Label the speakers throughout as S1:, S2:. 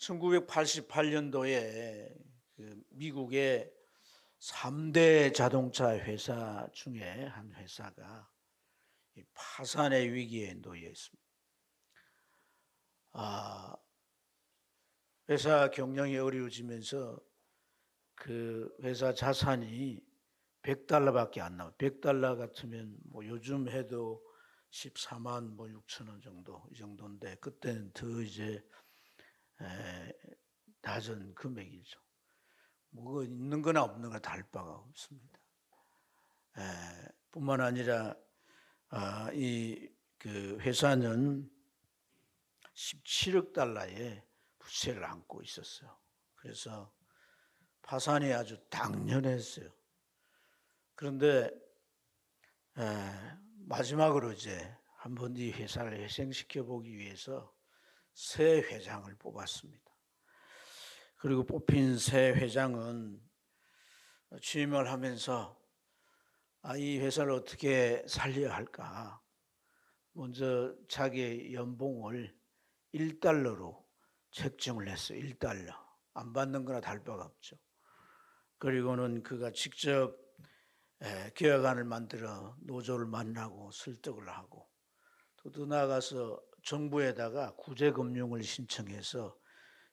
S1: 1988년도에 미국의 3대 자동차 회사 중에 한 회사가 파산의 위기에 놓여 있습니다. 회사 경영이 어려워지면서 그 회사 자산이 $100밖에 안 나와요. $100 같으면 뭐 요즘 해도 14만 6천 원 정도, 이 정도인데 그때는 더 이제 낮은 금액이죠. 뭐 있는 거나 없는 거나 다를 바가 없습니다. 뿐만 아니라 이 그 회사는 $17억 부채를 안고 있었어요. 그래서 파산이 아주 당연했어요. 그런데 마지막으로 이제 한번 이 회사를 회생시켜 보기 위해서 새 회장을 뽑았습니다. 그리고 뽑힌 새 회장은 취임을 하면서 이 회사를 어떻게 살려야 할까? 먼저 자기의 연봉을 $1로 책정을 했어요. $1. 안 받는 거나 다를 바가 없죠. 그리고는 그가 직접 계약안을 만들어 노조를 만나고 설득을 하고 또 나아가서 정부에다가 구제금융을 신청해서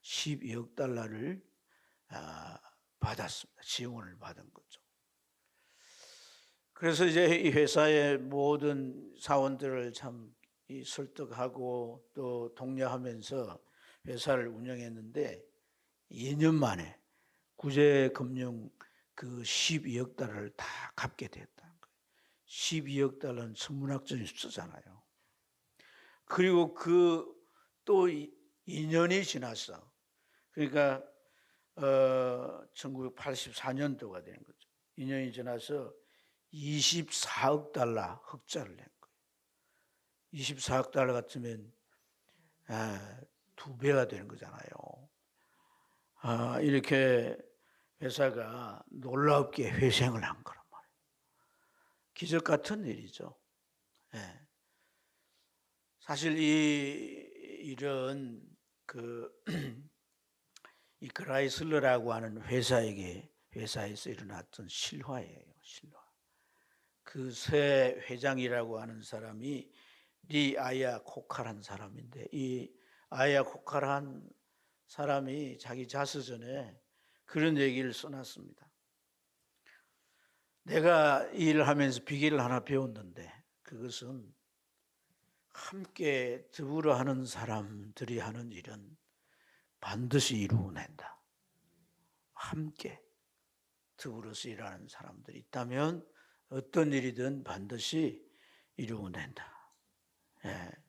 S1: $12억 받았습니다. 지원을 받은 거죠. 그래서 이제 이 회사의 모든 사원들을 참 설득하고 또 독려하면서 회사를 운영했는데 2년 만에 구제금융 그 $12억 다 갚게 됐다는 거예요. $12억 천문학적인 숫자잖아요. 그리고 그 또 2년이 지났어. 그러니까 1984년도가 되는 거죠. 2년이 지나서 $24억 흑자를 낸 거예요. $24억 같으면 2배가 되는 거잖아요. 이렇게 회사가 놀랍게 회생을 한 거란 말이에요. 기적 같은 일이죠. 사실 이 일은 이 크라이슬러라고 하는 회사에서 일어났던 실화예요. 실화. 그 새 회장이라고 하는 사람이 리 아야 코카라는 사람인데 이 아야 코카라는 사람이 자기 자서전에 그런 얘기를 써놨습니다. 내가 이 일을 하면서 비결을 하나 배웠는데 그것은 함께 더불어 하는 사람들이 하는 일은 반드시 이루어낸다. 함께 더불어서 일하는 사람들이 있다면 어떤 일이든 반드시 이루어낸다.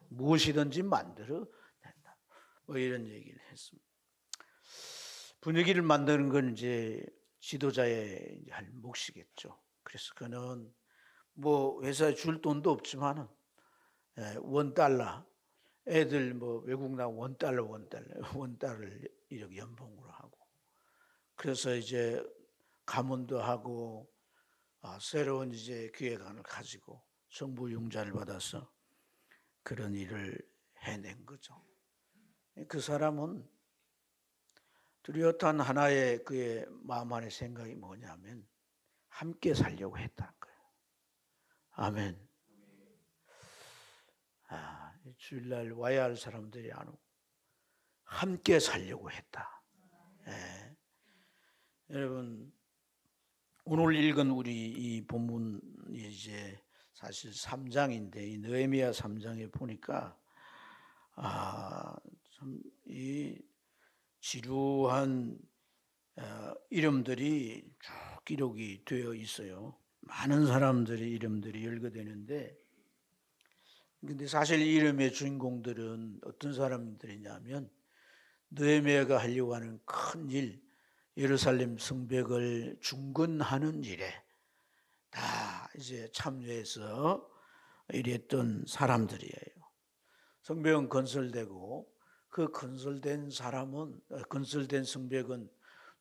S1: 무엇이든지 만들어낸다. 뭐 이런 얘기를 했습니다. 분위기를 만드는 건 이제 지도자의 할 몫이겠죠. 그래서 그는 뭐 회사에 줄 돈도 없지만은 $1 애들 뭐 외국 나온 $1를 이렇게 연봉으로 하고 그래서 이제 가문도 하고 새로운 이제 기획안을 가지고 정부 융자를 받아서 그런 일을 해낸 거죠. 그 사람은 뚜렷한 하나의 그의 마음 안의 생각이 뭐냐면 함께 살려고 했다는 거예요. 아멘. 주일날 와야 할 사람들이 안 오고 함께 살려고 했다. 여러분 오늘 읽은 우리 이 본문이 이제 사실 3장인데 이 느헤미야 3장에 보니까 참 이 지루한 이름들이 쭉 기록이 되어 있어요. 많은 사람들의 이름들이 열거되는데 근데 사실 이 이름의 주인공들은 어떤 사람들이냐면 느헤미야가 하려고 하는 큰 일, 예루살렘 성벽을 중건하는 일에 다 이제 참여해서 일했던 사람들이에요. 성벽은 건설되고 그 건설된 성벽은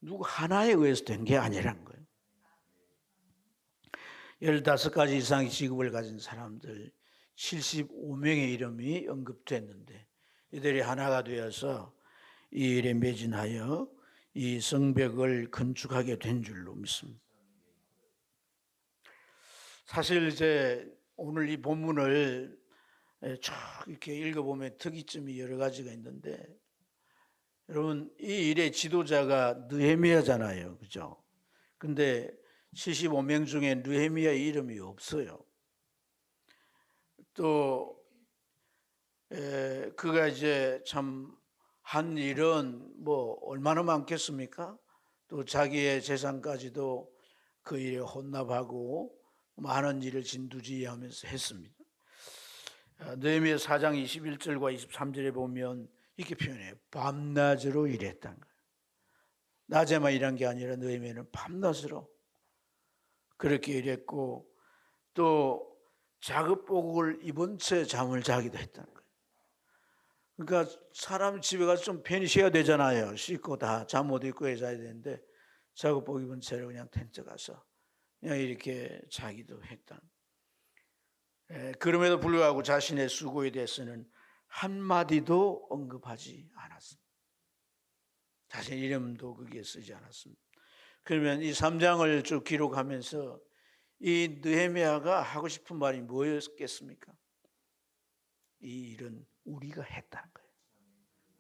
S1: 누구 하나에 의해서 된 게 아니란 거예요. 15가지 이상의 직업을 가진 사람들 75명의 이름이 언급됐는데 이들이 하나가 되어서 이 일에 매진하여 이 성벽을 건축하게 된 줄로 믿습니다. 사실 이제 오늘 이 본문을 쭉 이렇게 읽어보면 특이점이 여러 가지가 있는데, 여러분 이 일의 지도자가 느헤미야잖아요, 그죠? 근데 75명 중에 느헤미야 이름이 없어요. 또 그가 이제 참 한 일은 뭐 얼마나 많겠습니까? 또 자기의 재산까지도 그 일에 혼납하고 많은 일을 진두지휘하면서 했습니다. 느헤미야 4장 21절과 23절에 보면 이렇게 표현해요. 밤낮으로 일했다는 거예요. 낮에만 일한 게 아니라 느헤미야는 밤낮으로 그렇게 일했고, 또 자급복을 입은 채 잠을 자기도 했다는 거예요. 그러니까 사람 집에 가서 좀 편히 쉬어야 되잖아요. 씻고 다 잠 못 입고 자야 되는데 자급복 입은 채로 그냥 텐트 가서 그냥 이렇게 자기도 했다. 그럼에도 불구하고 자신의 수고에 대해서는 한마디도 언급하지 않았습니다. 자신 이름도 거기에 쓰지 않았습니다. 그러면 이 3장을 쭉 기록하면서 이 느헤미야가 하고 싶은 말이 뭐였겠습니까? 이 일은 우리가 했다는 거예요.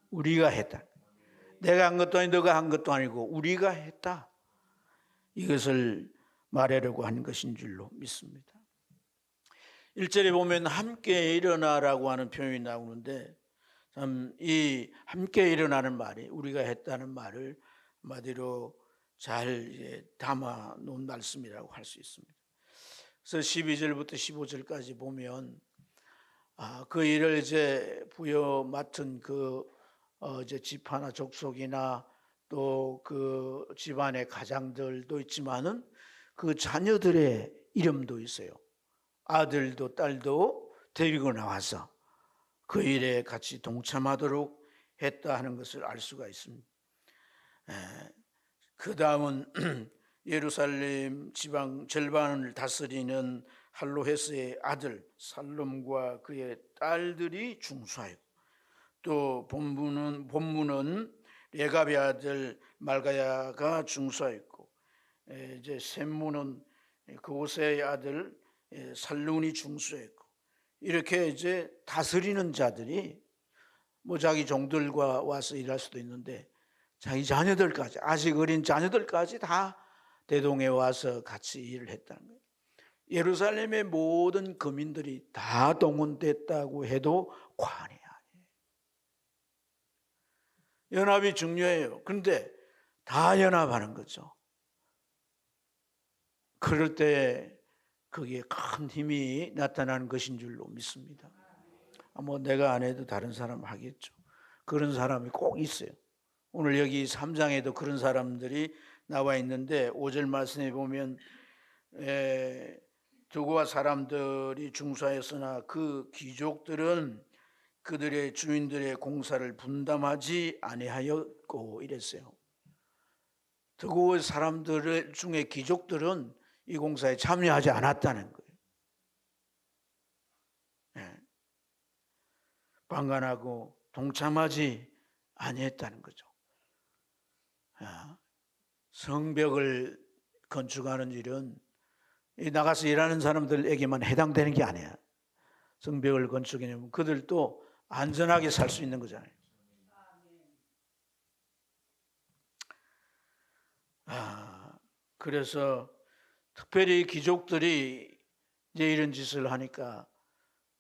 S1: 우리가 했다. 내가 한 것도 아니고 너가 한 것도 아니고 우리가 했다. 이것을 말하려고 한 것인 줄로 믿습니다. 1절에 보면 함께 일어나라고 하는 표현이 나오는데, 참 이 함께 일어나는 말이 우리가 했다는 말을 한마디로 잘 담아 놓은 말씀이라고 할 수 있습니다. 그래서 12절부터 15절까지 보면 그 일을 이제 부여 맡은 그 이제 집하나 족속이나 또 그 집안의 가장들도 있지만은 그 자녀들의 이름도 있어요. 아들도 딸도 데리고 나와서 그 일에 같이 동참하도록 했다 하는 것을 알 수가 있습니다. 그 다음은 예루살렘 지방 절반을 다스리는 할로헤스의 아들 살룸과 그의 딸들이 중수하였고, 또 본문은 레갑의 아들 말가야가 중수하였고, 이제 셈문은 그오세의 아들 살룬이 중수했고, 이렇게 이제 다스리는 자들이 뭐 자기 종들과 와서 일할 수도 있는데 자기 자녀들까지, 아직 어린 자녀들까지 다 대동에 와서 같이 일을 했다는 거예요. 예루살렘의 모든 거민들이 다 동원됐다고 해도 과언이 아니에요. 연합이 중요해요. 그런데 다 연합하는 거죠. 그럴 때 거기에 큰 힘이 나타나는 것인 줄로 믿습니다. 뭐 내가 안 해도 다른 사람 하겠죠. 그런 사람이 꼭 있어요. 오늘 여기 3장에도 그런 사람들이 나와 있는데 5절 말씀에 보면 두고와 사람들이 중수하였으나 그 귀족들은 그들의 주인들의 공사를 분담하지 아니하였고 이랬어요. 두고 사람들 중에 귀족들은 이 공사에 참여하지 않았다는 거예요. 방관하고 동참하지 아니했다는 거죠. 성벽을 건축하는 일은 나가서 일하는 사람들에게만 해당되는 게 아니야. 성벽을 건축하려면 그들도 안전하게 살 수 있는 거잖아요. 그래서 특별히 귀족들이 이제 이런 짓을 하니까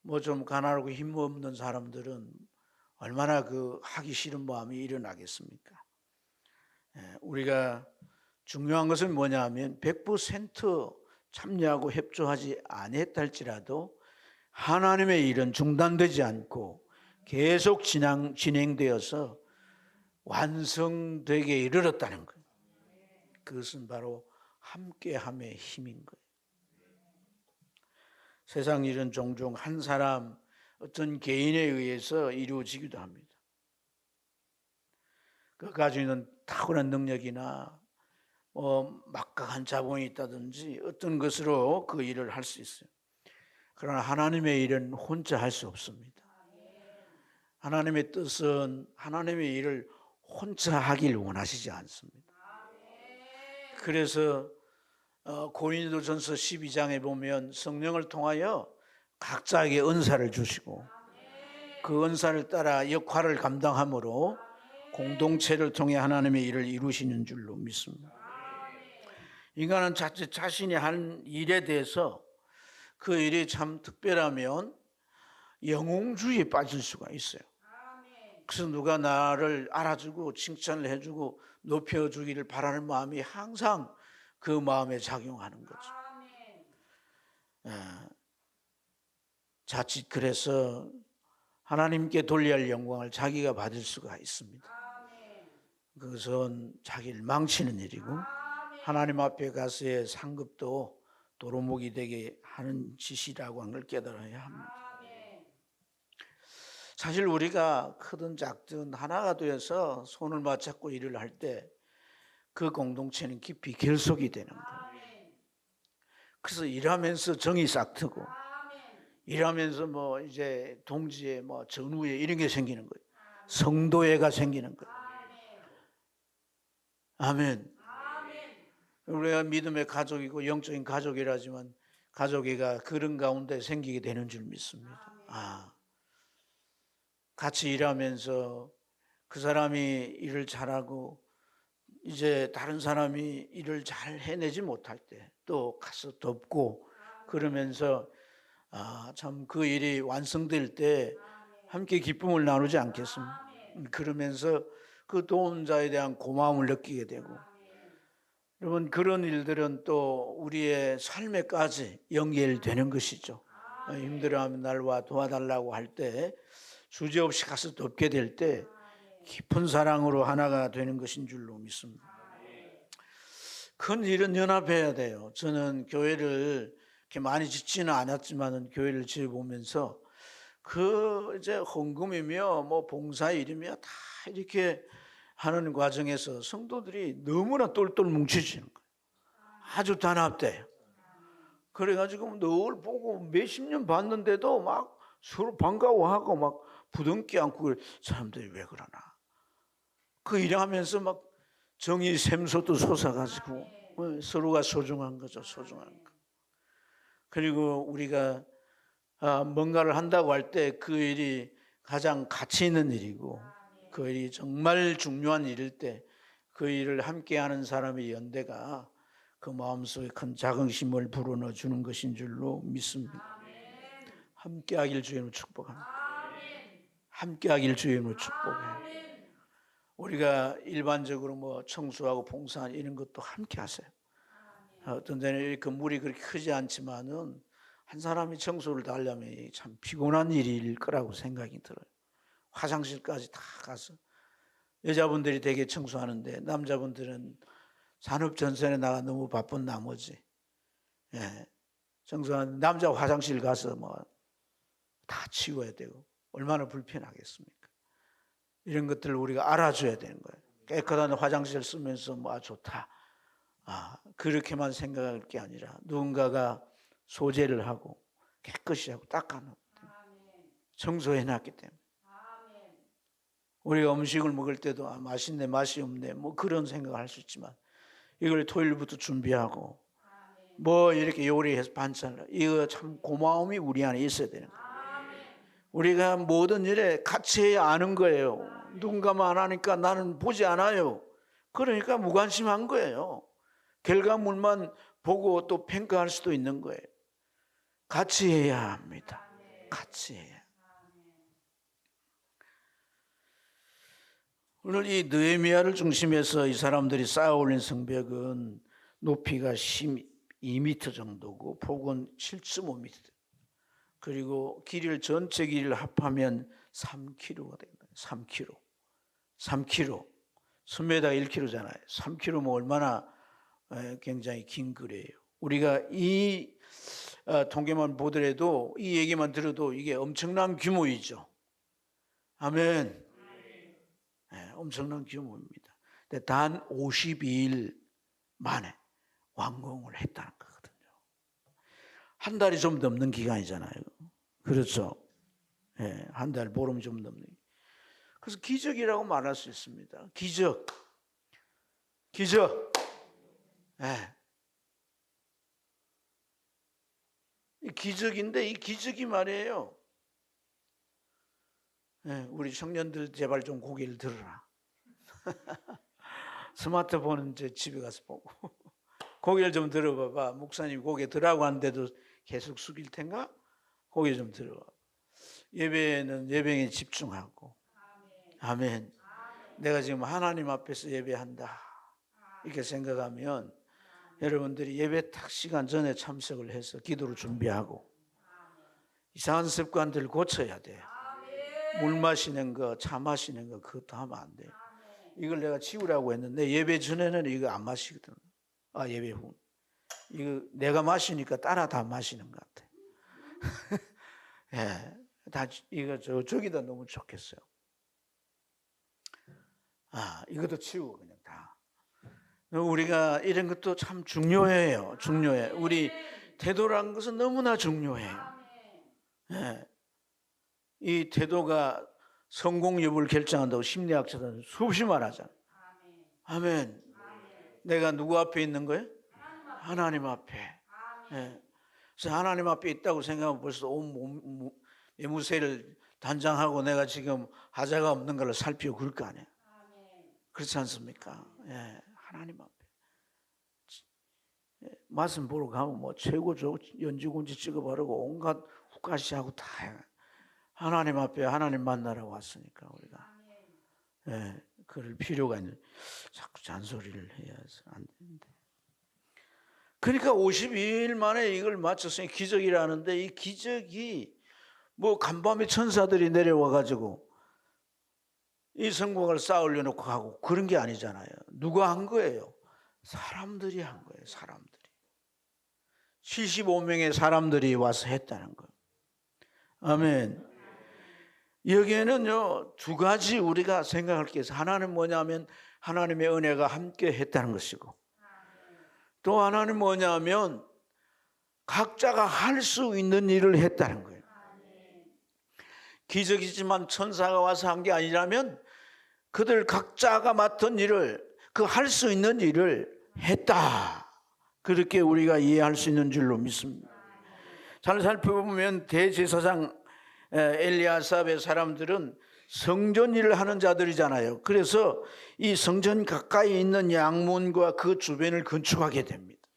S1: 뭐 좀 가난하고 힘없는 사람들은 얼마나 그 하기 싫은 마음이 일어나겠습니까? 우리가 중요한 것은 뭐냐 하면 100% 참여하고 협조하지 아니했다 할지라도 하나님의 일은 중단되지 않고 계속 진행되어서 완성되게 이르렀다는 거예요. 그것은 바로 함께함의 힘인 거예요. 세상 일은 종종 한 사람, 어떤 개인에 의해서 이루어지기도 합니다. 그 가지고 있는 탁월한 능력이나 막강한 자본이 있다든지 어떤 것으로 그 일을 할 수 있어요. 그러나 하나님의 일은 혼자 할 수 없습니다. 하나님의 뜻은 하나님의 일을 혼자 하길 원하시지 않습니다. 그래서 고린도전서 12장에 보면 성령을 통하여 각자에게 은사를 주시고 그 은사를 따라 역할을 감당함으로 공동체를 통해 하나님의 일을 이루시는 줄로 믿습니다. 인간은 자신이 한 일에 대해서 그 일이 참 특별하면 영웅주의에 빠질 수가 있어요. 그래서 누가 나를 알아주고 칭찬을 해주고 높여주기를 바라는 마음이 항상 그 마음에 작용하는 거죠. 자칫 그래서 하나님께 돌려야 할 영광을 자기가 받을 수가 있습니다. 그것은 자기를 망치는 일이고 하나님 앞에 가서의 상급도 도루묵이 되게 하는 짓이라고 하는 걸 깨달아야 합니다. 사실 우리가 크든 작든 하나가 되어서 손을 맞잡고 일을 할 때 그 공동체는 깊이 결속이 되는 거예요. 그래서 일하면서 정이 싹 트고 일하면서 뭐 이제 동지에 뭐 전우회 이런 게 생기는 거예요. 성도회가 생기는 거예요. 아멘. 우리가 믿음의 가족이고 영적인 가족이라지만 가족회가 그런 가운데 생기게 되는 줄 믿습니다. 같이 일하면서 그 사람이 일을 잘하고 이제 다른 사람이 일을 잘 해내지 못할 때 또 가서 돕고 그러면서 참 그 일이 완성될 때 함께 기쁨을 나누지 않겠습니까? 그러면서 그 도운 자에 대한 고마움을 느끼게 되고 여러분 그런 일들은 또 우리의 삶에까지 연결되는 것이죠. 힘들어하면 날 도와달라고 할 때 주저없이 가서 돕게 될 때 깊은 사랑으로 하나가 되는 것인 줄로 믿습니다. 큰 일은 연합해야 돼요. 저는 교회를 이렇게 많이 짓지는 않았지만 교회를 지어보면서 그 이제 헌금이며 뭐 봉사일이며 다 이렇게 하는 과정에서 성도들이 너무나 똘똘 뭉쳐지는 거예요. 아주 단합돼요. 그래가지고 늘 보고 몇십 년 봤는데도 막 서로 반가워하고 막 부둥켜 안고 사람들이 왜 그러나. 그 일하면서 막 정이 샘솟도 솟아가지고 서로가 소중한 거죠. 소중한 거. 그리고 우리가 뭔가를 한다고 할 때 그 일이 가장 가치 있는 일이고 그 일이 정말 중요한 일일 때 그 일을 함께하는 사람의 연대가 그 마음속에 큰 자긍심을 불어넣어 주는 것인 줄로 믿습니다. 함께하길 주님으로 축복합니다. 함께하길 주님으로 축복해요. 우리가 일반적으로 뭐 청소하고 봉사하는 이런 것도 함께 하세요. 어떤 데는 건물이 그렇게 크지 않지만은 한 사람이 청소를 다 하려면 참 피곤한 일일 거라고 생각이 들어요. 화장실까지 다 가서 여자분들이 되게 청소하는데 남자분들은 산업전선에 나가 너무 바쁜 나머지 청소하는 남자 화장실 가서 뭐 다 치워야 되고 얼마나 불편하겠습니까? 이런 것들을 우리가 알아줘야 되는 거예요. 깨끗한 화장실 쓰면서 뭐 좋다. 그렇게만 생각할 게 아니라 누군가가 소재를 하고 깨끗이 하고 닦아놓고 청소해놨기 때문에 우리가 음식을 먹을 때도 맛있네 맛이 없네 뭐 그런 생각을 할 수 있지만 이걸 토요일부터 준비하고 뭐 이렇게 요리해서 반찬을 이거 참 고마움이 우리 안에 있어야 되는 거예요. 우리가 모든 일에 같이 해야 아는 거예요. 누군가만 안 하니까 나는 보지 않아요. 그러니까 무관심한 거예요. 결과물만 보고 또 평가할 수도 있는 거예요. 같이 해야 합니다. 같이 해야. 오늘 이 느헤미야를 중심해서 이 사람들이 쌓아 올린 성벽은 높이가 12m 정도고 폭은 7.5m. 그리고 길이를 전체 길이를 합하면 3km가 됩니다. 3km. 3km. 선매다 1km잖아요. 3km면 얼마나 굉장히 긴 거리예요. 우리가 이 통계만 보더라도 이 얘기만 들어도 이게 엄청난 규모이죠. 아멘. 엄청난 규모입니다. 근데 단 52일 만에 완공을 했다는 거거든요. 한 달이 좀 넘는 기간이잖아요. 그렇죠. 한 달 보름 좀 넘는. 그래서 기적이라고 말할 수 있습니다. 기적. 예. 기적인데 이 기적이 말이에요. 예, 우리 청년들 제발 좀 고개를 들어라. 스마트폰은 이제 집에 가서 보고 고개를 좀 들어봐봐. 목사님 고개 들라고 하는데도 계속 숙일 텐가? 고개 좀 들어봐. 예배는 예배에 집중하고. 아멘. 내가 지금 하나님 앞에서 예배한다 이렇게 생각하면 여러분들이 예배 딱 시간 전에 참석을 해서 기도를 준비하고 이상한 습관들을 고쳐야 돼. 물 마시는 거, 차 마시는 거 그것도 하면 안 돼. 이걸 내가 치우라고 했는데 예배 전에는 이거 안 마시거든. 예배 후 이거 내가 마시니까 따라 다 마시는 것 같아. 예, 다 이거 저기다 너무 좋겠어요. 이것도 치우고 그냥 다. 우리가 이런 것도 참 중요해요. 중요해. 우리 태도라는 것은 너무나 중요해요. 예. 이 태도가 성공 여부를 결정한다고 심리학자들은 수없이 말하잖아요. 아멘. 내가 누구 앞에 있는 거예요? 하나님 앞에. 예. 그래서 하나님 앞에 있다고 생각하면 벌써 온 매무새를 단장하고 내가 지금 하자가 없는 걸 살피고 그럴 거 아니에요. 그렇지 않습니까? 예. 하나님 앞에. 말씀 보러 가면 뭐 최고 연지군지 찍어 바르고 온갖 후가시하고 다 해. 하나님 앞에 하나님 만나러 왔으니까 우리가 그럴 필요가 있는 자꾸 잔소리를 해야지 안 되는데. 그러니까 52일 만에 이걸 마쳤으니 기적이라는데 이 기적이 뭐 간밤에 천사들이 내려와 가지고 이 성공을 쌓으려 놓고 하고 그런 게 아니잖아요. 누가 한 거예요? 사람들이 한 거예요. 사람들이 75명의 사람들이 와서 했다는 거예요. 아멘. 여기에는요 두 가지 우리가 생각할 게 있어요. 하나는 뭐냐면 하나님의 은혜가 함께 했다는 것이고 또 하나는 뭐냐면 각자가 할 수 있는 일을 했다는 거예요. 기적이지만 천사가 와서 한 게 아니라면 그들 각자가 맡은 일을 그 할 수 있는 일을 했다. 그렇게 우리가 이해할 수 있는 줄로 믿습니다. 잘 살펴보면 대제사장 엘리야삽의 사람들은 성전 일을 하는 자들이잖아요. 그래서 이 성전 가까이 있는 양문과 그 주변을 건축하게 됩니다.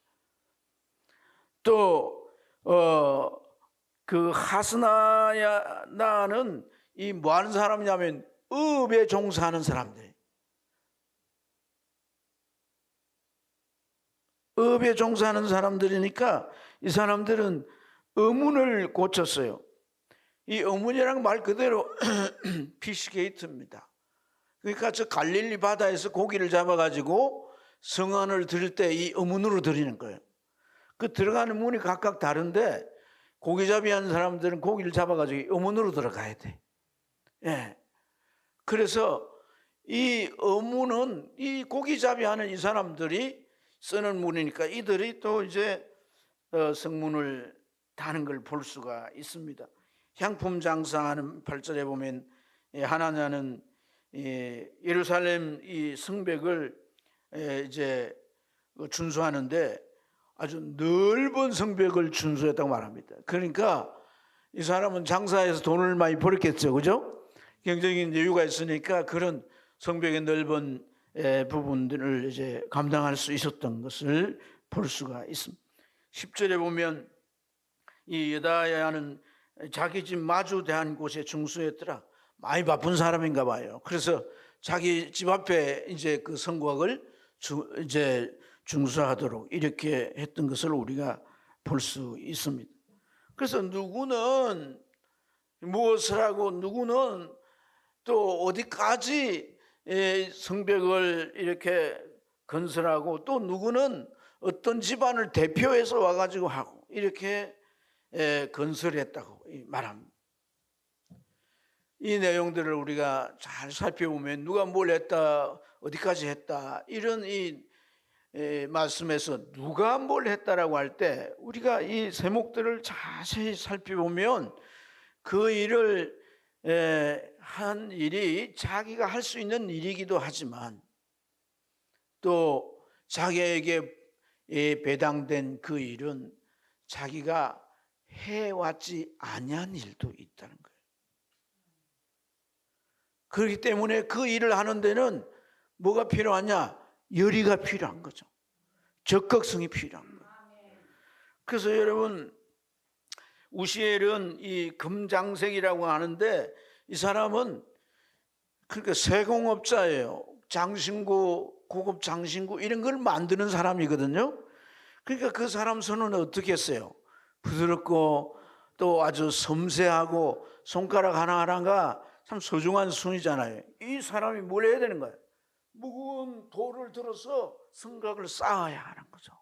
S1: 또 그 하스나야는 이 뭐 하는 사람이냐면 의업에 종사하는 사람들. 의업에 종사하는 사람들이니까 이 사람들은 의문을 고쳤어요. 이 의문이라는 말 그대로 피시게이트입니다. 그러니까 저 갈릴리 바다에서 고기를 잡아가지고 성안을 드릴 때 이 의문으로 드리는 거예요. 그 들어가는 문이 각각 다른데 고기잡이 하는 사람들은 고기를 잡아가지고 의문으로 들어가야 돼. 예. 그래서 이 의문은 이 고기잡이 하는 이 사람들이 쓰는 문이니까 이들이 또 이제 성문을 다는 걸 볼 수가 있습니다. 향품 장사하는 8절에 보면 하나냐는 예루살렘 이 성벽을 이제 준수하는데 아주 넓은 성벽을 준수했다고 말합니다. 그러니까 이 사람은 장사해서 돈을 많이 벌었겠죠, 그죠? 경제적인 여유가 있으니까 그런 성벽의 넓은 부분들을 이제 감당할 수 있었던 것을 볼 수가 있습니다. 10절에 보면 이 여다야는 자기 집 마주 대한 곳에 중수했더라. 많이 바쁜 사람인가 봐요. 그래서 자기 집 앞에 이제 그 성곽을 이제 중수하도록 이렇게 했던 것을 우리가 볼 수 있습니다. 그래서 누구는 무엇을 하고 누구는 또 어디까지 성벽을 이렇게 건설하고 또 누구는 어떤 집안을 대표해서 와가지고 하고 이렇게 건설했다고 말합니다. 이 내용들을 우리가 잘 살펴보면 누가 뭘 했다, 어디까지 했다 이런 이 말씀에서 누가 뭘 했다라고 할 때 우리가 이 세목들을 자세히 살펴보면 그 일을 한 일이 자기가 할 수 있는 일이기도 하지만 또 자기에게 배당된 그 일은 자기가 해왔지 아니한 일도 있다는 거예요. 그렇기 때문에 그 일을 하는 데는 뭐가 필요하냐? 열의가 필요한 거죠. 적극성이 필요한 거예요. 그래서 여러분, 우시엘은 이 금장색이라고 하는데 이 사람은 그러니까 세공업자예요. 장신구, 고급 장신구 이런 걸 만드는 사람이거든요. 그러니까 그 사람 손은 어떻게 했어요? 부드럽고 또 아주 섬세하고 손가락 하나하나가 참 소중한 손이잖아요. 이 사람이 뭘 해야 되는 거예요? 무거운 돌을 들어서 성곽을 쌓아야 하는 거죠.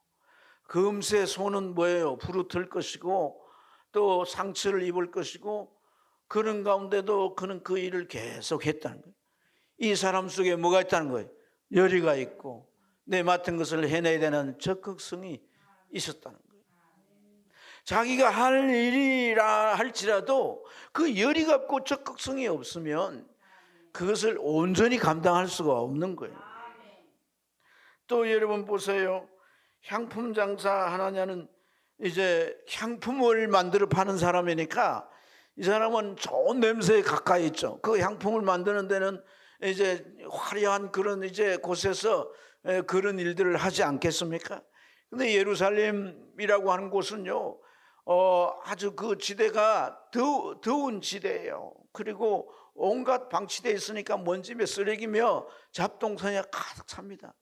S1: 금세 손은 뭐예요? 부르틀 것이고 또 상처를 입을 것이고 그런 가운데도 그는 그 일을 계속 했다는 거예요. 이 사람 속에 뭐가 있다는 거예요? 열의가 있고 내 맡은 것을 해내야 되는 적극성이 있었다는 거예요. 자기가 할 일이라 할지라도 그 열의가 없고 적극성이 없으면 그것을 온전히 감당할 수가 없는 거예요. 또 여러분 보세요. 향품 장사 하나냐는 이제 향품을 만들어 파는 사람이니까 이 사람은 좋은 냄새에 가까이 있죠. 그 향품을 만드는 데는 이제 화려한 그런 이제 곳에서 그런 일들을 하지 않겠습니까? 근데 예루살렘이라고 하는 곳은요, 아주 그 지대가 더운 지대예요. 그리고 온갖 방치되어 있으니까 먼지며 쓰레기며 잡동사니가 가득 찹니다.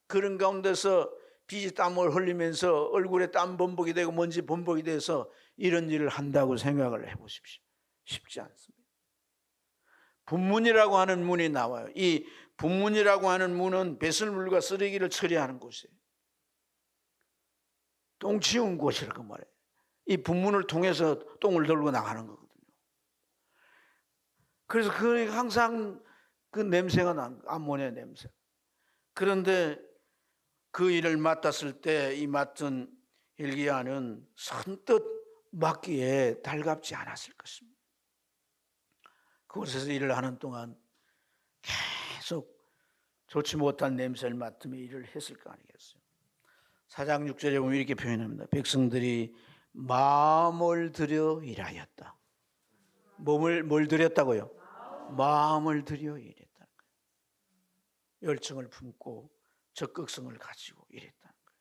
S1: 그런 가운데서 피지땀을 흘리면서 얼굴에 땀 범벅이 되고 먼지 범벅이 돼서 이런 일을 한다고 생각을 해보십시오. 쉽지 않습니다. 분문이라고 하는 문이 나와요. 이 분문이라고 하는 문은 배설물과 쓰레기를 처리하는 곳이에요. 똥 치운 곳이라고 말해요. 이 분문을 통해서 똥을 들고 나가는 거거든요. 그래서 그 항상 그 냄새가 난 암모니아 냄새. 그런데 그 일을 맡았을 때 이 맡은 hil기야는 선뜻 맡기에 달갑지 않았을 것입니다. 그곳에서 일을 하는 동안 계속 좋지 못한 냄새를 맡으며 일을 했을 거 아니겠어요. 4장 6절에 보면 이렇게 표현합니다. 백성들이 마음을 들여 일하였다. 뭘 들였다고요? 마음을 들여 일했다는 거예요. 열정을 품고 적극성을 가지고 일했다는 거예요.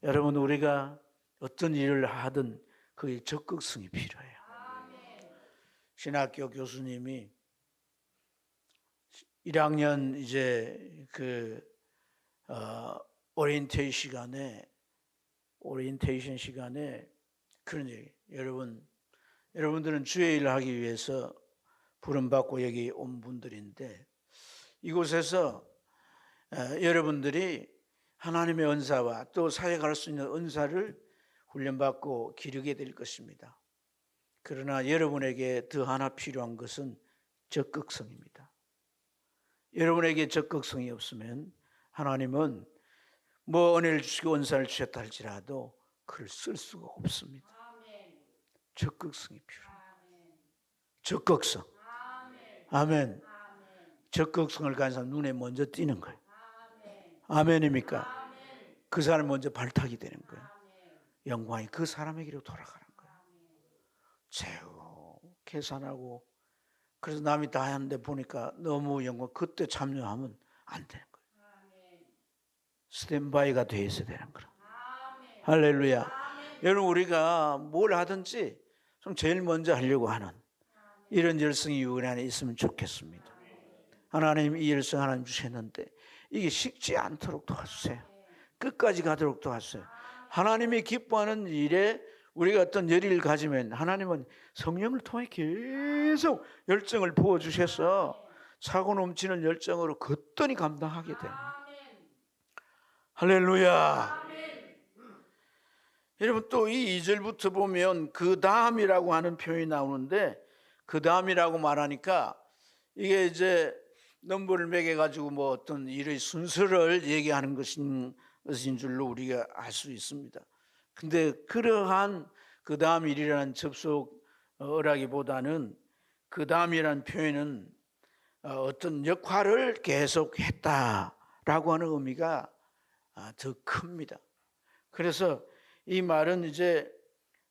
S1: 여러분, 우리가 어떤 일을 하든 그에 적극성이 필요해요. 신학교 교수님이 1학년 이제 그 오리엔테이션 시간에 그런 얘기. 여러분들은 주의 일을 하기 위해서 부름받고 여기 온 분들인데 이곳에서 여러분들이 하나님의 은사와 또 사역할 수 있는 은사를 훈련받고 기르게 될 것입니다. 그러나 여러분에게 더 하나 필요한 것은 적극성입니다. 여러분에게 적극성이 없으면 하나님은 뭐 은혜를 주시고 은사를 주셨다 할지라도 그를 쓸 수가 없습니다. 적극성이 필요합니다. 적극성. 아멘. 적극성을 가진 사람 눈에 먼저 띄는 거예요. 아멘입니까? 그 사람 먼저 발탁이 되는 거예요. 영광이 그 사람에게로 돌아가는 거예요. 제우 계산하고 그래서 남이 다 하는데 보니까 너무 영광 그때 참여하면 안 되는 거예요. 스탠바이가 돼 있어야 되는 거예요. 할렐루야. 여러분 우리가 뭘 하든지 좀 제일 먼저 하려고 하는 이런 열성이 우리 안에 있으면 좋겠습니다. 하나님 이 열성 하나님 주셨는데 이게 식지 않도록 도와주세요. 끝까지 가도록 도와주세요. 하나님이 기뻐하는 일에 우리가 어떤 열의를 가지면 하나님은 성령을 통해 계속 열정을 부어주셔서 차고 넘치는 열정으로 거뜬히 감당하게 됩니다. 할렐루야. 여러분 또 이 2절부터 보면 그 다음이라고 하는 표현이 나오는데 그 다음이라고 말하니까 이게 이제 넘버를 매겨가지고 뭐 어떤 일의 순서를 얘기하는 것인 줄로 우리가 알 수 있습니다. 근데 그러한 그 다음 일이라는 접속 라기보다는 그 다음이라는 표현은 어떤 역할을 계속했다라고 하는 의미가 더 큽니다. 그래서 이 말은 이제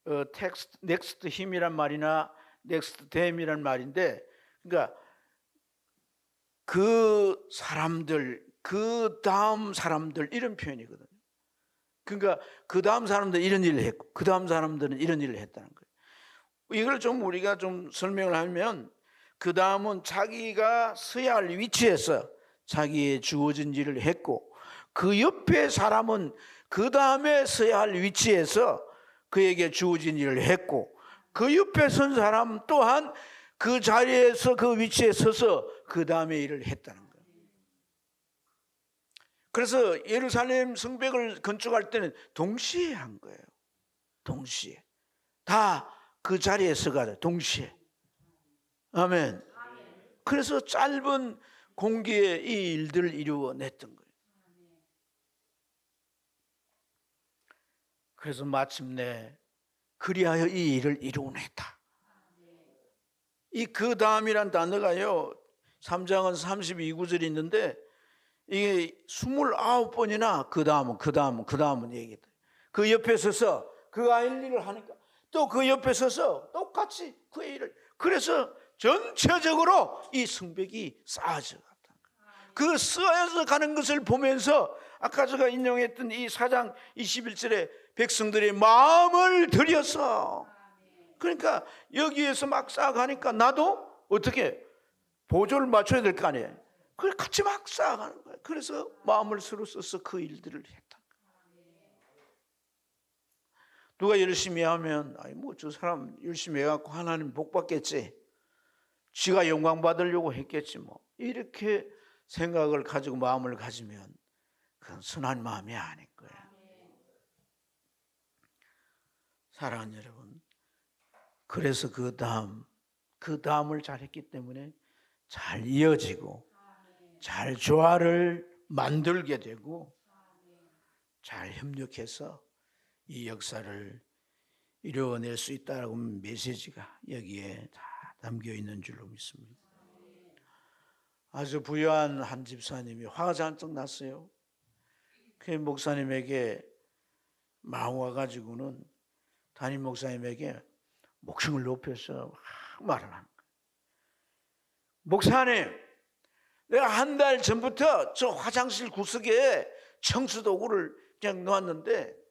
S1: next him이란 말이나 next them이란 말인데, 그러니까 그 사람들, 그 다음 사람들 이런 표현이거든요. 그러니까 그 다음 사람들은 이런 일을 했고 그 다음 사람들은 이런 일을 했다는 거예요. 이걸 좀 우리가 좀 설명을 하면, 그 다음은 자기가 서야 할 위치에서 자기의 주어진 일을 했고, 그 옆에 사람은 그 다음에 서야 할 위치에서 그에게 주어진 일을 했고, 그 옆에 선 사람 또한 그 자리에서 그 위치에 서서 그 다음에 일을 했다는 거예요. 그래서 예루살렘 성벽을 건축할 때는 동시에 한 거예요. 동시에 다 그 자리에 서가지고 동시에. 아멘. 그래서 짧은 공기에 이 일들을 이루어냈던 거예요. 그래서 마침내 그리하여 이 일을 이루어냈다. 이 그 다음이란 단어가요, 3장은 32구절이 있는데 이게 29번이나 그 다음은 얘기했다. 그 옆에 서서 그 아이를 일을 하니까 또 그 옆에 서서 똑같이 그의 일을, 그래서 전체적으로 이 성벽이 쌓아져 갔다. 그 쌓여서 가는 것을 보면서 아까 제가 인용했던 이 4장 21절에 백성들의 마음을 들여서, 그러니까 여기에서 막 쌓아가니까 나도 어떻게 보조를 맞춰야 될 거 아니에요. 그걸 같이 막 쌓아가는 거예요. 그래서 마음을 서로 써서 그 일들을 했다. 누가 열심히 하면 뭐 저 사람 열심히 해갖고 하나님 복 받겠지, 지가 영광 받으려고 했겠지, 뭐 이렇게 생각을 가지고 마음을 가지면 그건 선한 마음이 아닌 거예요. 사랑하는 여러분, 그래서 그 다음을 잘했기 때문에 잘 이어지고 잘 조화를 만들게 되고 잘 협력해서 이 역사를 이루어낼 수 있다라고 하는 메시지가 여기에 다 담겨 있는 줄로 믿습니다. 아주 부유한 한 집사님이 화가 잔뜩 났어요. 그 목사님에게 막 와가지고는 담임 목사님에게 목청을 높여서 말을 하는 거예요. 목사님, 내가 한 달 전부터 저 화장실 구석에 청소도구를 그냥 놓았는데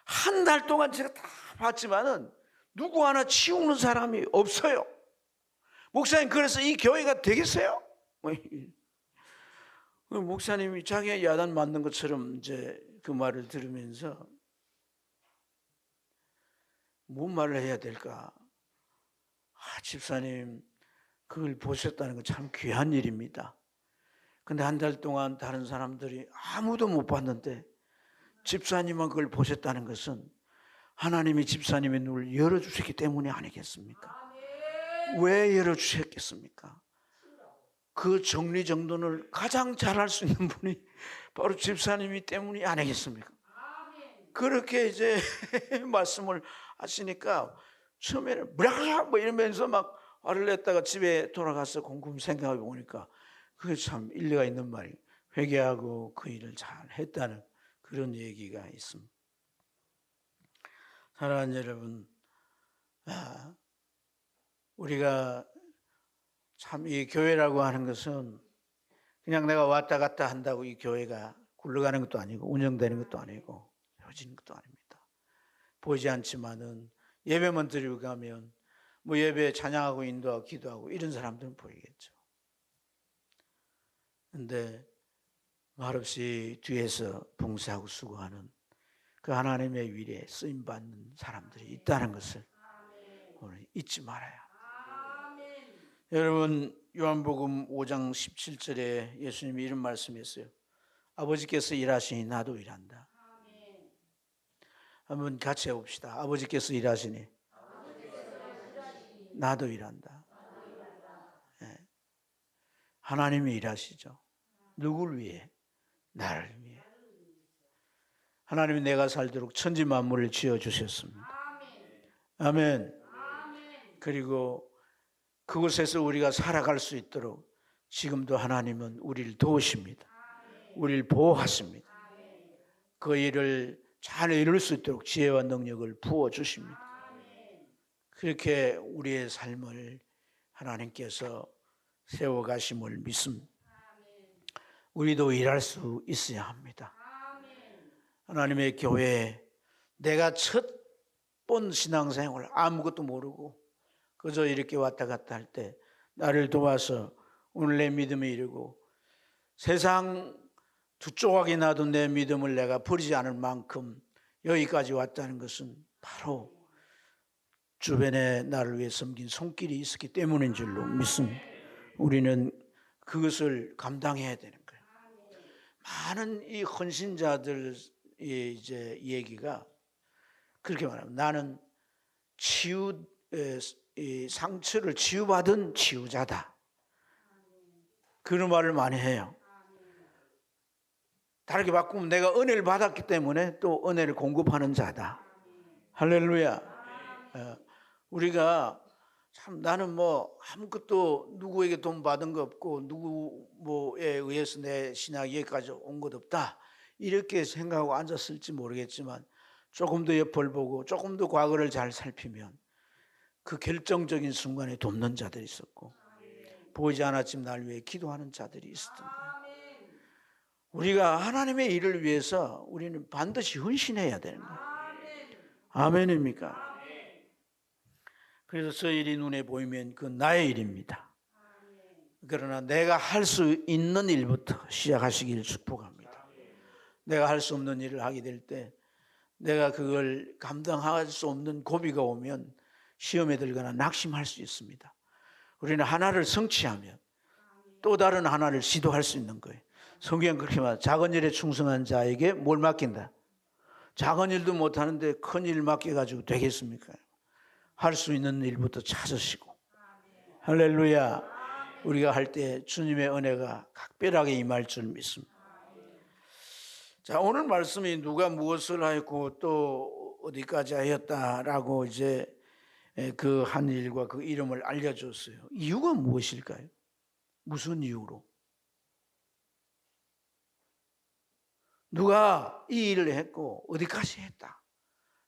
S1: 한 달 동안 제가 다 봤지만은 누구 하나 치우는 사람이 없어요. 목사님, 그래서 이 교회가 되겠어요? 목사님이 자기가 야단 맞는 것처럼 이제 그 말을 들으면서 뭔 말을 해야 될까? 집사님, 그걸 보셨다는 건 참 귀한 일입니다. 근데 한 달 동안 다른 사람들이 아무도 못 봤는데 집사님만 그걸 보셨다는 것은 하나님이 집사님의 눈을 열어주셨기 때문이 아니겠습니까? 왜 열어주셨겠습니까? 그 정리정돈을 가장 잘할 수 있는 분이 바로 집사님이 때문이 아니겠습니까? 그렇게 이제 말씀을 하시니까 처음에는 뭐 이러면서 막 화를 냈다가 집에 돌아가서 곰곰이 생각해 보니까 그게 참 일리가 있는 말이에요. 회개하고 그 일을 잘 했다는 그런 얘기가 있습니다. 사랑하는 여러분, 우리가 참 이 교회라고 하는 것은 그냥 내가 왔다 갔다 한다고 이 교회가 굴러가는 것도 아니고 운영되는 것도 아니고 펴지는 것도 아닙니다. 보이지 않지만은 예배만 드리고 가면 뭐 예배 찬양하고 인도하고 기도하고 이런 사람들은 보이겠죠. 근데 말없이 뒤에서 봉사하고 수고하는 그 하나님의 일에 쓰임받는 사람들이 있다는 것을 오늘 잊지 말아야 합니다. 여러분, 요한복음 5장 17절에 예수님이 이런 말씀했어요. 아버지께서 일하시니 나도 일한다. 한번 같이 해봅시다. 아버지께서 일하시니 나도 일한다. 네. 하나님이 일하시죠. 누구를 위해? 나를 위해. 하나님이 내가 살도록 천지 만물을 지어주셨습니다. 아멘. 그리고 그곳에서 우리가 살아갈 수 있도록 지금도 하나님은 우리를 도우십니다. 우리를 보호하십니다. 그 일을 잘 이룰 수 있도록 지혜와 능력을 부어주십니다. 그렇게 우리의 삶을 하나님께서 세워가심을 믿습니다. 우리도 일할 수 있어야 합니다. 하나님의 교회에 내가 첫 번 신앙생활 아무것도 모르고 그저 이렇게 왔다 갔다 할 때 나를 도와서 오늘 내 믿음이 이르고 세상 두 조각이 나도 내 믿음을 내가 버리지 않을 만큼 여기까지 왔다는 것은 바로 주변에 나를 위해 섬긴 손길이 있었기 때문인 줄로 믿습니다. 우리는 그것을 감당해야 되는 거예요. 많은 이 헌신자들의 이제 얘기가 그렇게 말합니다. 나는 상처를 치유받은 치유자다. 그런 말을 많이 해요. 다르게 바꾸면 내가 은혜를 받았기 때문에 또 은혜를 공급하는 자다. 할렐루야. 우리가 참 나는 뭐 아무것도 누구에게 돈 받은 거 없고 누구 뭐에 의해서 내 신학이 여기까지 온 것 없다. 이렇게 생각하고 앉았을지 모르겠지만 조금 더 옆을 보고 조금 더 과거를 잘 살피면 그 결정적인 순간에 돕는 자들이 있었고 보이지 않았지만 날 위해 기도하는 자들이 있었던 거예요. 우리가 하나님의 일을 위해서 우리는 반드시 헌신해야 되는 거예요. 아멘입니까? 그래서 저 일이 눈에 보이면 그건 나의 일입니다. 그러나 내가 할 수 있는 일부터 시작하시기를 축복합니다. 내가 할 수 없는 일을 하게 될 때 내가 그걸 감당할 수 없는 고비가 오면 시험에 들거나 낙심할 수 있습니다. 우리는 하나를 성취하면 또 다른 하나를 시도할 수 있는 거예요. 성경은 그렇게 말합니다. 작은 일에 충성한 자에게 뭘 맡긴다? 작은 일도 못하는데 큰 일 맡겨가지고 되겠습니까? 할 수 있는 일부터 찾으시고 할렐루야. 우리가 할 때 주님의 은혜가 각별하게 임할 줄 믿습니다. 자, 오늘 말씀이 누가 무엇을 하였고 또 어디까지 하였다라고 이제 그 한 일과 그 이름을 알려줬어요. 이유가 무엇일까요? 무슨 이유로? 누가 이 일을 했고 어디까지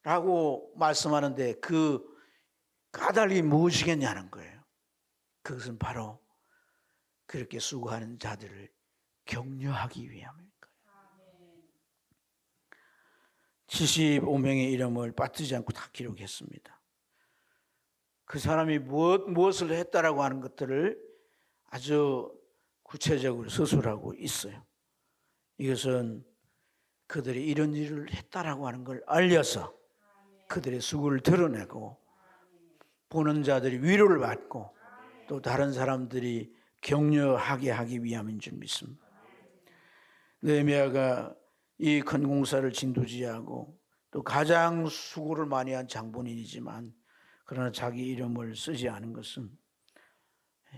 S1: 했다라고 말씀하는데 그 까닭이 무엇이겠냐는 거예요. 그것은 바로 그렇게 수고하는 자들을 격려하기 위함일 거예요. 75명의 이름을 빠뜨리지 않고 다 기록했습니다. 그 사람이 무엇을 했다라고 하는 것들을 아주 구체적으로 서술하고 있어요. 이것은 그들이 이런 일을 했다라고 하는 걸 알려서 그들의 수고를 드러내고 보는 자들이 위로를 받고 또 다른 사람들이 격려하게 하기 위함인 줄 믿습니다. 느헤미야가 이 큰 공사를 진두지휘하고 또 가장 수고를 많이 한 장본인이지만 그러나 자기 이름을 쓰지 않은 것은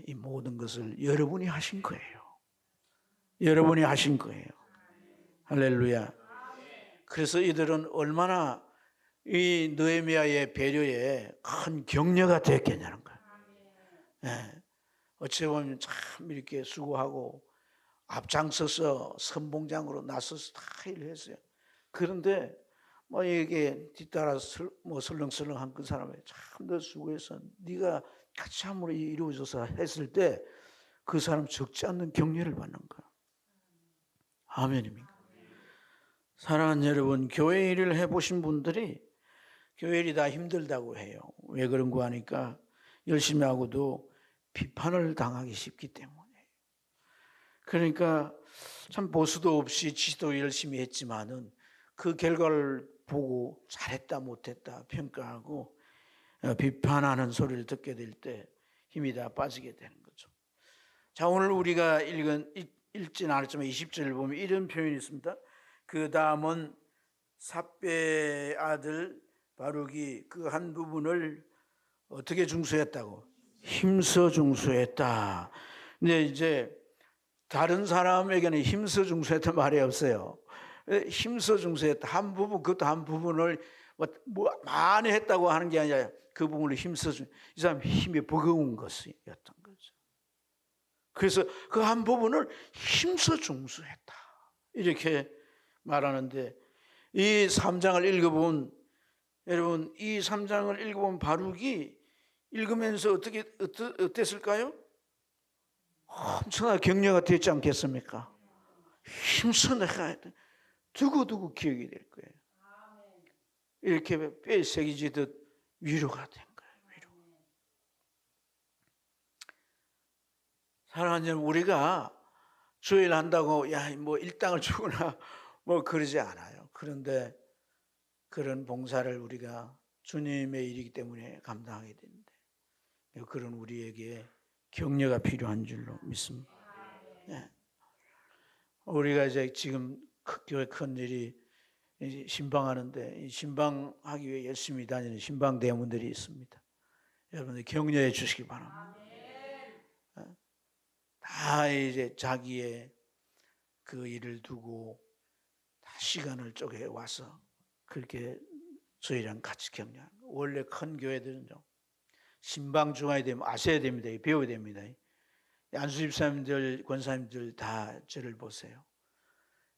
S1: 이 모든 것을 여러분이 하신 거예요. 여러분이 하신 거예요. 할렐루야. 그래서 이들은 얼마나 이 느헤미야의 배려에 큰 격려가 됐겠냐는 거예요. 어찌 보면 참 이렇게 수고하고 앞장서서 선봉장으로 나서서 다 일을 했어요. 그런데 뭐 이게 뒤따라 설렁설렁한 그 사람이 참 더 수고해서 네가 참으로 이루어져서 했을 때 그 사람 적지 않는 격려를 받는 거예요. 아멘입니까? 사랑하는 여러분, 교회 일을 해보신 분들이 교회 일이 다 힘들다고 해요. 왜 그런가 하니까 열심히 하고도 비판을 당하기 쉽기 때문에. 그러니까 참 보수도 없이 지도 열심히 했지만은 그 결과를 보고 잘했다 못했다 평가하고 비판하는 소리를 듣게 될 때 힘이 다 빠지게 되는 거죠. 자, 오늘 우리가 읽지는 않았지만 20절을 보면 이런 표현이 있습니다. 그 다음은 삽배의 아들 바룩이 그 한 부분을 어떻게 중수했다고? 힘써 중수했다. 근데 이제 다른 사람에게는 힘써 중수했다 말이 없어요. 힘써 중수했다. 한 부분, 그것도 한 부분을 뭐 많이 했다고 하는 게 아니라 그 부분을 힘써준 이 사람 힘이 버거운 것이었던 거죠. 그래서 그 한 부분을 힘써 중수했다 이렇게 말하는데, 이 3장을 읽어본 여러분, 이 3장을 읽어본 바룩이 읽으면서 어땠을까요? 엄청나게 격려가 됐지 않겠습니까? 힘써 내가 두고두고 기억이 될 거예요. 이렇게 뼈에 새기지듯 위로가 된 거예요. 위로. 사랑하는 여러분, 우리가 주일 한다고 뭐 일당을 주거나 뭐 그러지 않아요. 그런데 그런 봉사를 우리가 주님의 일이기 때문에 감당하게 되는데, 그런 우리에게 격려가 필요한 줄로 믿습니다. 네. 우리가 이제 지금 교회 큰 일이 신방하는데, 신방하기 위해 열심히 다니는 신방 대원들이 있습니다. 여러분들 격려해 주시기 바랍니다. 다 이제 자기의 그 일을 두고 다 시간을 쪼개 와서 그렇게 저희랑 같이 격려하는 거예요. 원래 큰 교회들은요, 신방 중앙이 되면 아셔야 됩니다. 배워야 됩니다. 안수 집사님들, 권사님들 다 저를 보세요.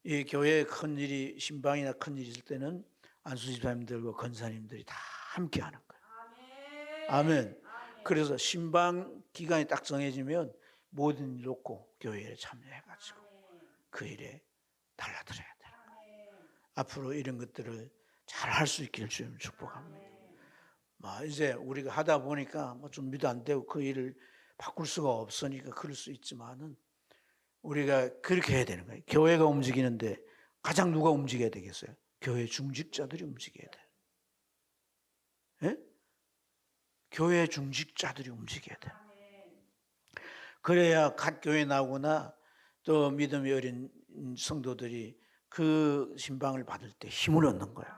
S1: 이 교회에 큰 일이, 신방이나 큰 일이 있을 때는 안수 집사님들과 권사님들이 다 함께 하는 거예요. 아멘. 그래서 신방 기간이 딱 정해지면 모든 일 놓고 교회에 참여해가지고 그 일에 달라들어야 되는 거예요. 앞으로 이런 것들을 잘 할 수 있기를 주님 축복합니다. 이제 우리가 하다 보니까 뭐 준비도 안 되고 그 일을 바꿀 수가 없으니까 그럴 수 있지만은 우리가 그렇게 해야 되는 거예요. 교회가 움직이는데 가장 누가 움직여야 되겠어요? 교회 중직자들이 움직여야 돼요. 예? 교회 중직자들이 움직여야 돼요. 그래야 각 교회 나오거나 또 믿음이 어린 성도들이 그 신방을 받을 때 힘을 얻는 거예요.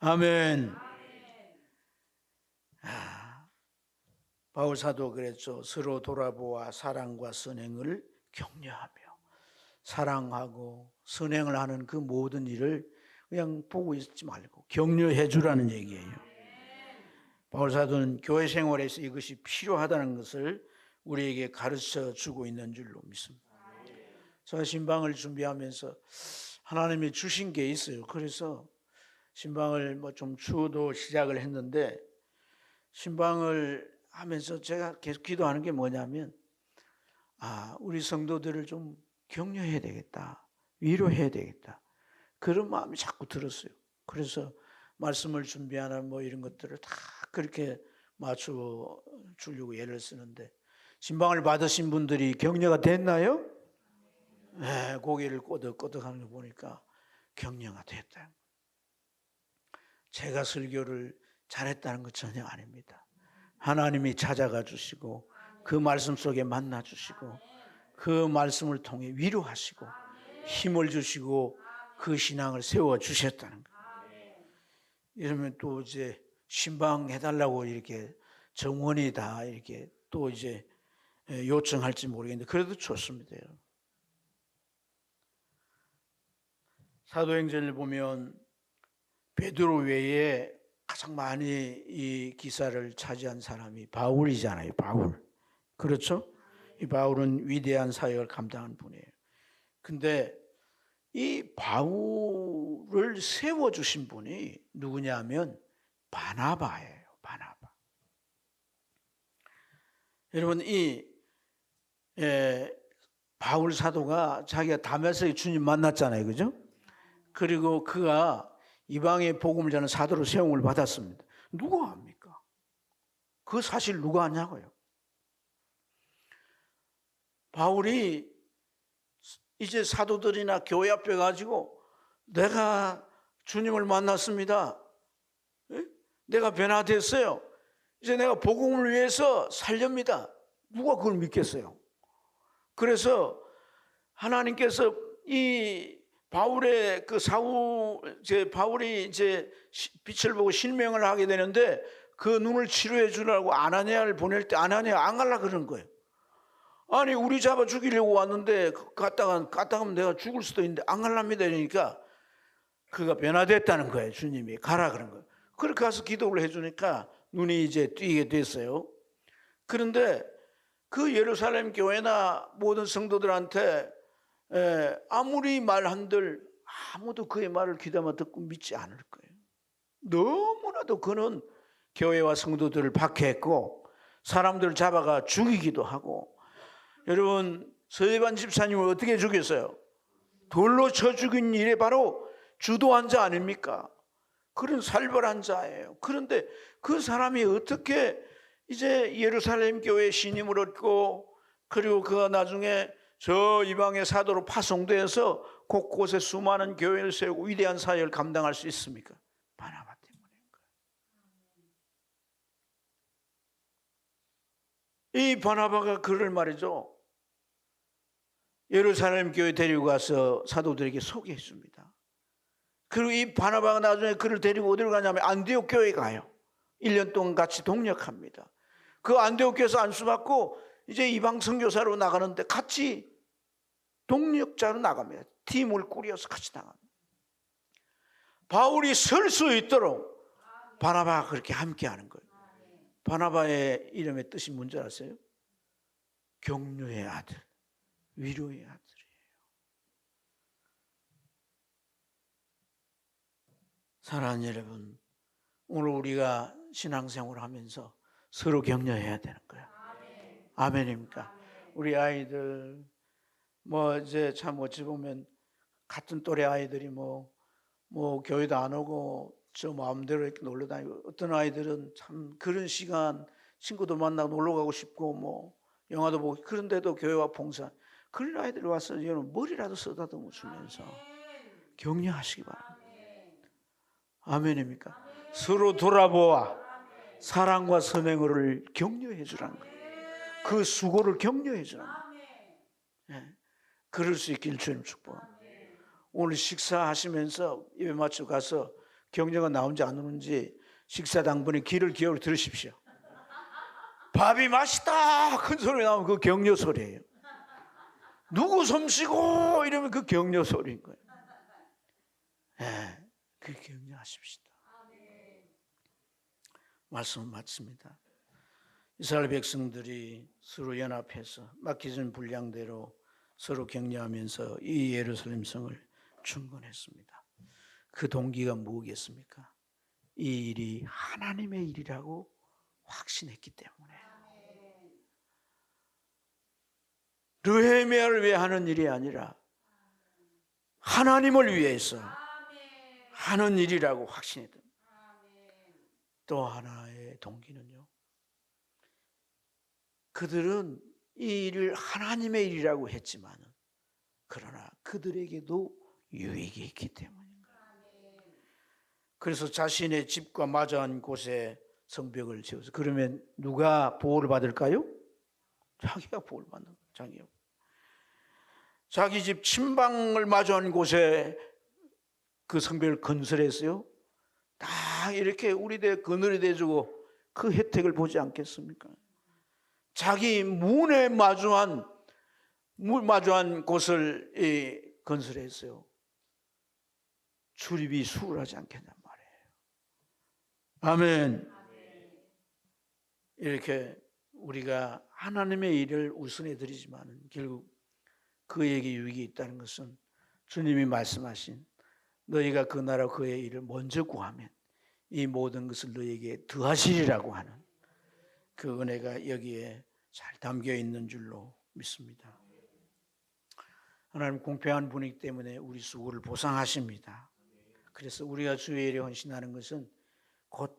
S1: 아멘. 바울 사도 그랬죠. 서로 돌아보아 사랑과 선행을 격려하며, 사랑하고 선행을 하는 그 모든 일을 그냥 보고 있지 말고 격려해 주라는 얘기예요. 바울 사도는 교회 생활에서 이것이 필요하다는 것을 우리에게 가르쳐 주고 있는 줄로 믿습니다. 제가 신방을 준비하면서 하나님이 주신 게 있어요. 그래서 신방을 뭐 좀 추도 시작을 했는데, 신방을 하면서 제가 계속 기도하는 게 뭐냐면, 우리 성도들을 좀 격려해야 되겠다, 위로해야 되겠다, 그런 마음이 자꾸 들었어요. 그래서 말씀을 준비하나 뭐 이런 것들을 다 그렇게 맞춰 주려고 애를 쓰는데, 신방을 받으신 분들이 격려가 됐나요? 네, 고개를 꼬덕꼬덕하는 거 보니까 격려가 됐다. 제가 설교를 잘했다는 것 전혀 아닙니다. 하나님이 찾아가 주시고 그 말씀 속에 만나 주시고 그 말씀을 통해 위로하시고 힘을 주시고 그 신앙을 세워 주셨다는 거예요. 이러면 또 이제 신방해달라고 이렇게 정원이 다 이렇게 또 이제 요청할지 모르겠는데, 그래도 좋습니다. 사도행전을 보면 베드로 외에 가장 많이 이 기사를 차지한 사람이 바울이잖아요. 바울. 그렇죠? 이 바울은 위대한 사역을 감당한 분이에요. 근데 이 바울을 세워주신 분이 누구냐면 바나바예요. 바나바. 여러분, 바울 사도가 자기가 다메섹에 주님 만났잖아요. 그죠? 그리고 그가 이방의 복음을 전하는 사도로 세움을 받았습니다. 누가 압니까? 그 사실 누가 아냐고요? 바울이 이제 사도들이나 교회 앞에 가지고 내가 주님을 만났습니다. 내가 변화됐어요. 이제 내가 복음을 위해서 살렵니다. 누가 그걸 믿겠어요? 그래서 하나님께서 이 바울의 바울이 이제 빛을 보고 실명을 하게 되는데, 그 눈을 치료해 주려고 아나니아를 보낼 때 아나니아 안 갈라 그러는 거예요. 아니, 우리 잡아 죽이려고 왔는데 갔다가 하면 내가 죽을 수도 있는데 안 갈랍니다. 그러니까 그가 변화됐다는 거예요. 주님이 가라 그런 거예요. 그렇게 가서 기도를 해주니까 눈이 이제 띄게 됐어요. 그런데 그 예루살렘 교회나 모든 성도들한테 아무리 말한들 아무도 그의 말을 귀담아 듣고 믿지 않을 거예요. 너무나도 그는 교회와 성도들을 박해했고 사람들을 잡아가 죽이기도 하고, 여러분 서예반 집사님을 어떻게 죽였어요? 돌로 쳐 죽인 일에 바로 주도한 자 아닙니까? 그런 살벌한 자예요. 그런데 그 사람이 어떻게 이제 예루살렘 교회에 신임을 얻고, 그리고 그가 나중에 저 이방의 사도로 파송돼서 곳곳에 수많은 교회를 세우고 위대한 사역을 감당할 수 있습니까? 바나바 때문인 거예요. 이 바나바가 그를 말이죠, 예루살렘 교회 데리고 가서 사도들에게 소개해 줍니다. 그리고 이 바나바가 나중에 그를 데리고 어디로 가냐면 안디옥 교회에 가요. 1년 동안 같이 동역합니다. 그 안디옥 교회에서 안수받고 이제 이방 선교사로 나가는데 같이 동역자로 나갑니다. 팀을 꾸려서 같이 나갑니다. 바울이 설 수 있도록 바나바가 그렇게 함께하는 거예요. 바나바의 이름의 뜻이 뭔지 아세요? 격려의 아들, 위로의 아들이에요. 사랑하는 여러분, 오늘 우리가 신앙생활을 하면서 서로 격려해야 되는 거예요. 아멘입니까? 우리 아이들 이제 참 어찌 보면 같은 또래 아이들이 교회도 안 오고 저 마음대로 이렇게 놀러 다니고, 어떤 아이들은 참 그런 시간 친구도 만나고 놀러 가고 싶고 영화도 보고, 그런데도 교회와 봉사, 그런 아이들이 와서 여러분 머리라도 쓰다듬어 주면서 격려하시기 바랍니다. 아멘입니까? 서로 돌아보아 사랑과 선행을 격려해 주라는 거예요. 그 수고를 격려해 주라는 거예요. 그럴 수 있길 주님 축복합니다. 오늘 식사하시면서 예배 마치고 가서 격려가 나온지 안 오는지 식사 당번에 귀를 기울여 들으십시오. 밥이 맛있다 큰 소리 나오면 그 격려 소리예요. 누구 솜씨고 이러면 그 격려 소리인 거예요. 그 격려하십시다. 말씀을 마칩니다. 이스라엘 백성들이 서로 연합해서 맡겨진 분량대로 서로 격려하면서 이 예루살렘 성을 중건했습니다. 그 동기가 뭐겠습니까? 이 일이 하나님의 일이라고 확신했기 때문에. 르헤미야를 위해 하는 일이 아니라 하나님을 위해서 하는 일이라고 확신했던. 또 하나의 동기는요, 그들은 이 일을 하나님의 일이라고 했지만 그러나 그들에게도 유익이 있기 때문입니다. 그래서 자신의 집과 마주한 곳에 성벽을 지어서, 그러면 누가 보호를 받을까요? 자기가 보호를 받는 거예요. 자기 집 침방을 마주한 곳에 그 성벽을 건설했어요. 다 이렇게 우리들 그늘이 돼주고 그 혜택을 보지 않겠습니까? 자기 문에 마주한 곳을 건설했어요. 출입이 수월하지 않겠냔 말이에요. 아멘. 이렇게 우리가 하나님의 일을 우선해 드리지만 결국 그에게 유익이 있다는 것은 주님이 말씀하신 너희가 그 나라 그의 일을 먼저 구하면 이 모든 것을 너희에게 더하시리라고 하는 그 은혜가 여기에 잘 담겨 있는 줄로 믿습니다. 하나님 공평한 분이기 때문에 우리 수고를 보상하십니다. 그래서 우리가 주의 일에 헌신하는 것은 곧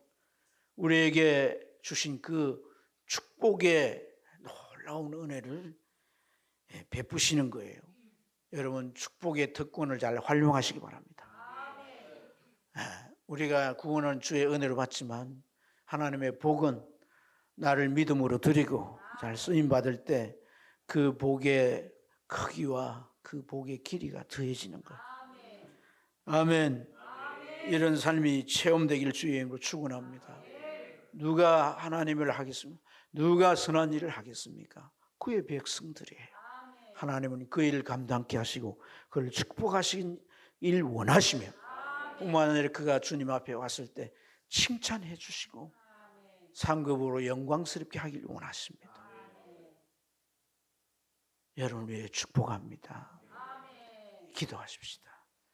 S1: 우리에게 주신 그 축복의 놀라운 은혜를 베푸시는 거예요. 여러분 축복의 특권을 잘 활용하시기 바랍니다. 우리가 구원은 주의 은혜로 받지만 하나님의 복은 나를 믿음으로 드리고 잘 쓰임받을 때 그 복의 크기와 그 복의 길이가 더해지는 거예요. 아멘. 이런 삶이 체험되길 주의 이름으로 축원합니다. 누가 하나님을 하겠습니까? 누가 선한 일을 하겠습니까? 그의 백성들이에요. 하나님은 그 일을 감당케 하시고 그를 축복하시길 원하시며 뿐만 아니라 그가 주님 앞에 왔을 때 칭찬해 주시고 상급으로 영광스럽게 하길 원하십니다. 여러분을 위해 축복합니다. 기도하십시다.